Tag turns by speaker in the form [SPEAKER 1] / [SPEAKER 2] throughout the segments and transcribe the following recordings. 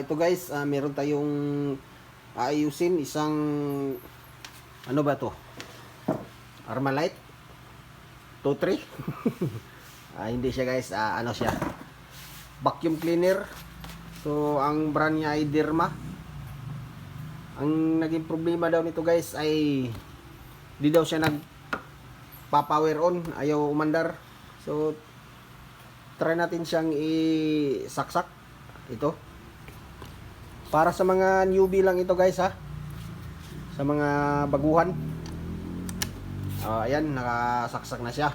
[SPEAKER 1] Ito guys, meron tayong aayusin isang ano ba to? Armalite 23. Hindi siya guys, ano siya? Vacuum cleaner. So ang brand niya ay Derma. Ang naging problema daw nito guys ay di daw siya nagpa-power on, ayaw umandar. So try natin siyang isaksak ito. Para sa mga newbie lang ito guys ha. Sa mga baguhan. Ayan, nakasaksak na siya.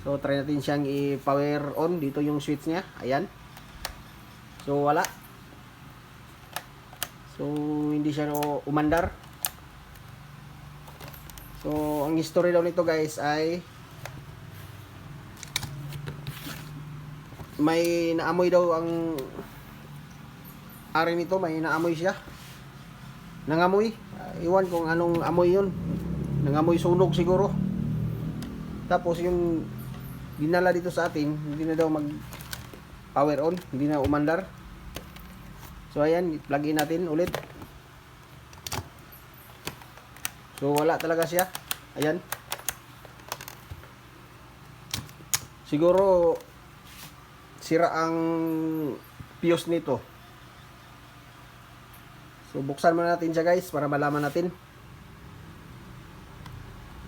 [SPEAKER 1] So try natin siyang i-power on. Dito yung switch niya. Ayan. So wala. So hindi siya umandar. So ang history daw nito guys ay may naamoy daw ang ari nito, may naamoy siya. Nangamoy. Iwan kung anong amoy yun. Nangamoy sunog siguro. Tapos yung dinala dito sa atin, hindi na daw mag power on, hindi na umandar. So ayan, plug in natin ulit. So wala talaga siya. Ayan. Siguro sira ang fuse nito. So buksan muna natin siya guys para malaman natin.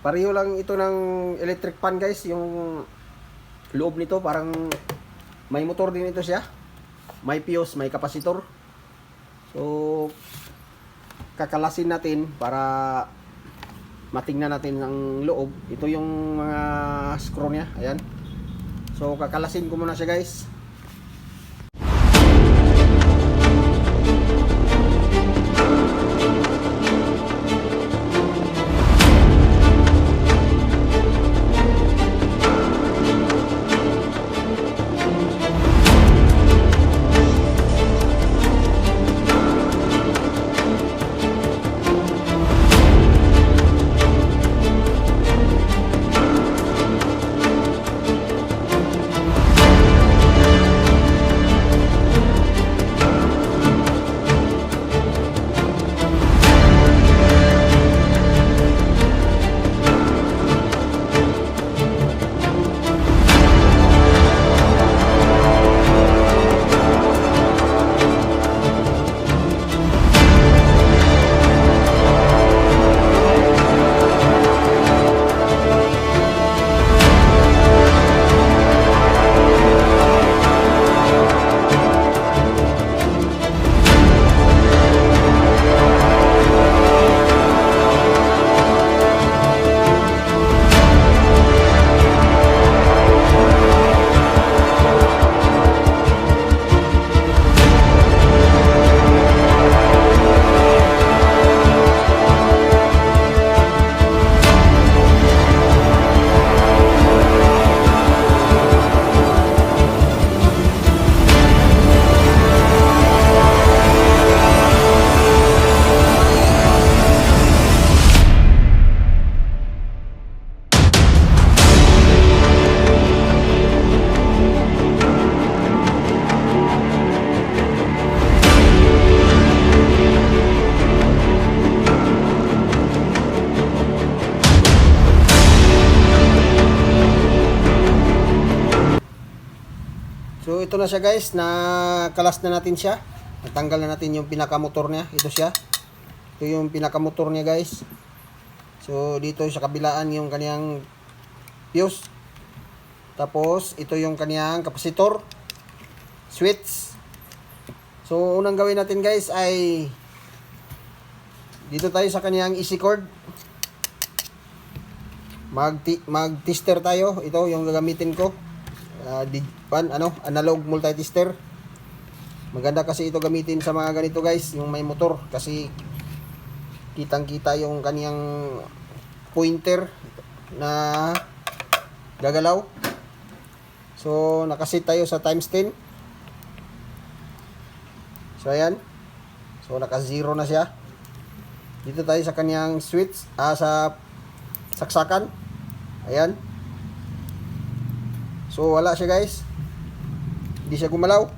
[SPEAKER 1] Pareho lang ito ng electric fan guys, yung loob nito parang may motor din ito siya. May fuse, may kapasitor. So kakalasin natin para matingnan natin ang loob. Ito yung mga screw niya, ayan. So kakalasin ko muna siya guys. So ito na siya guys, nakalas na natin siya. Natanggal na natin yung pinakamotor niya. Ito siya. Ito yung pinakamotor niya guys. So dito sa kabilaan yung kaniyang fuse. Tapos ito yung kaniyang kapasitor, switch. So unang gawin natin guys ay dito tayo sa kaniyang easy cord. Mag-tester tayo. Ito yung gagamitin ko. Analog multi-tester. Maganda kasi ito gamitin sa mga ganito guys, yung may motor, kasi kitang-kita yung kaniyang pointer na gagalaw. So nakasit tayo sa times 10. So ayan. So naka 0 na siya. Dito tayo sa kaniyang switch, sa saksakan. Ayan. So wala siya guys. Hindi siya gumalaw.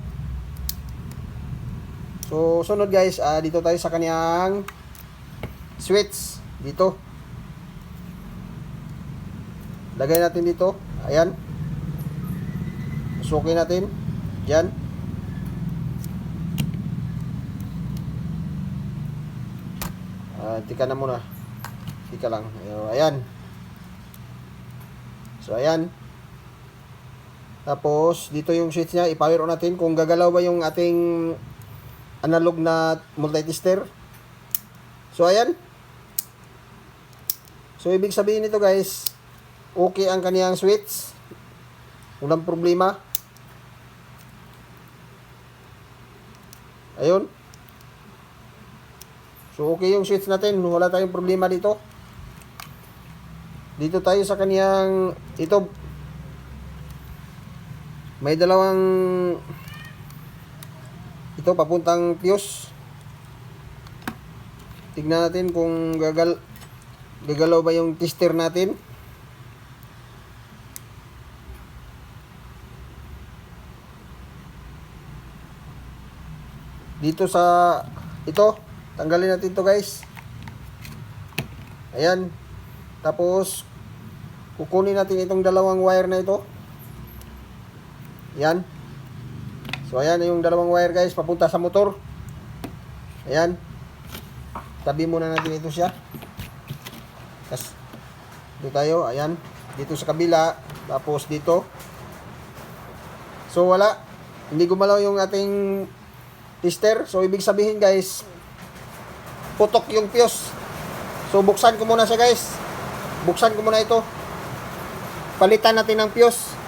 [SPEAKER 1] So, sunod guys, dito tayo sa kanyang switch. Dito. Lagay natin dito. Ayan. Susukin natin. Diyan. Tika na muna. Tika lang. Ayan. So, ayan. Tapos, dito yung switch niya. I-power on natin kung gagalaw ba yung ating analog na multitester. So, ayan. So, ibig sabihin nito guys, okay ang kaniyang switch. Walang problema. Ayun. So, okay yung switch natin. Wala tayong problema dito. Dito tayo sa kaniyang, ito, may dalawang, ito, papuntang fuse. Tignan natin kung gagalaw ba yung tester natin. Dito sa, ito, tanggalin natin to guys. Ayan. Tapos, kukunin natin itong dalawang wire na ito. Ayan. So, ayan yung dalawang wire guys, papunta sa motor. Ayan. Tabi muna natin ito siya. Tapos, dito tayo, ayan. Dito sa kabila, tapos dito. So, wala. Hindi gumalaw yung ating tester. So, ibig sabihin guys, putok yung fuse. So, buksan ko muna siya guys. Buksan ko muna ito. Palitan natin ng fuse.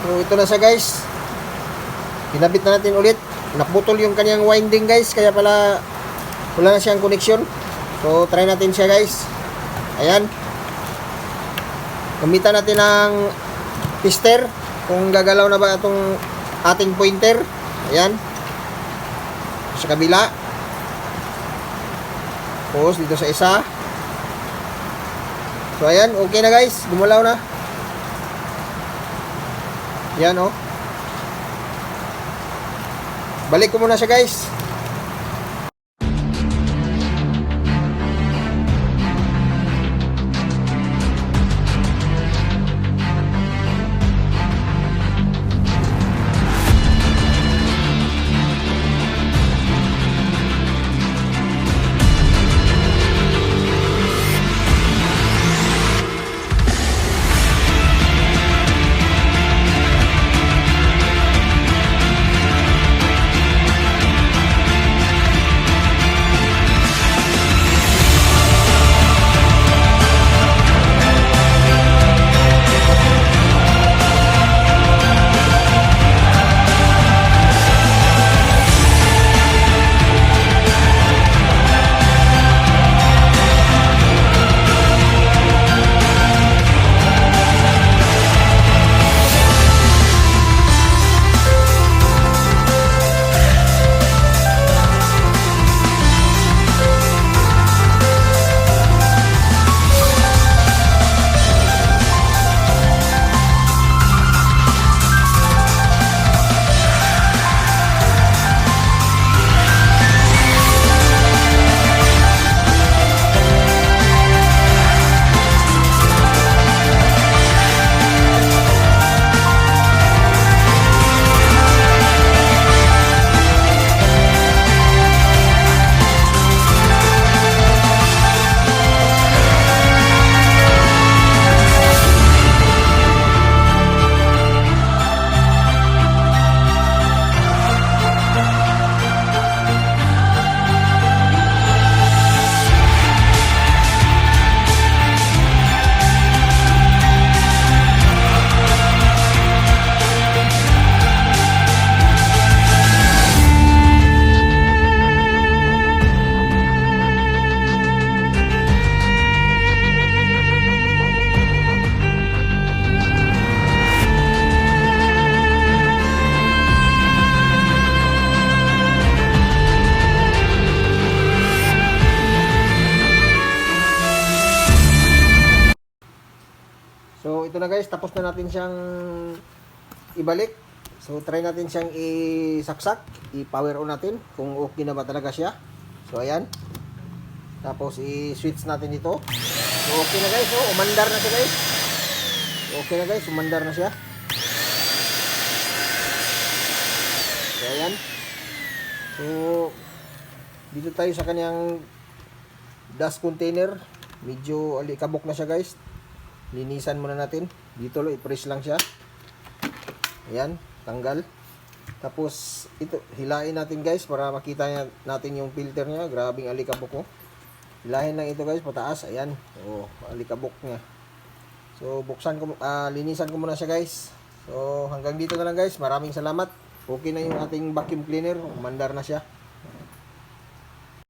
[SPEAKER 1] So, ito na siya guys. Pinabit na natin ulit. Naputol yung kanyang winding guys. Kaya pala wala na siyang connection. So, try natin siya guys. Ayan. Gamitan natin ng tester. Kung gagalaw na ba itong ating pointer. Ayan. Sa kabila. Tapos dito sa isa. So, ayan. Okay na guys. Gumalaw na. Yan oh. Balik ko muna siya guys. ito na guys, tapos na natin siyang ibalik. So try natin siyang isaksak, i-power on natin kung okay na ba talaga siya. So ayan. Tapos i-switch natin ito. So okay na guys, oh, umandar na siya guys. Okay na guys, umandar na siya. So ayan. So dito tayo sa kanyang dust container. Medyo alikabok na siya guys. Linisan muna natin. Dito lo, i-press lang siya. Ayan, tanggal. Tapos ito, hilain natin guys para makita natin yung filter niya. Grabing alikabok ko. Hilahin lang ito guys, pataas. Ayan. Oh, alikabok niya. So buksan ko, linisan ko muna siya guys. So hanggang dito na lang guys. Maraming salamat. Okay na yung ating vacuum cleaner. Umandar na siya.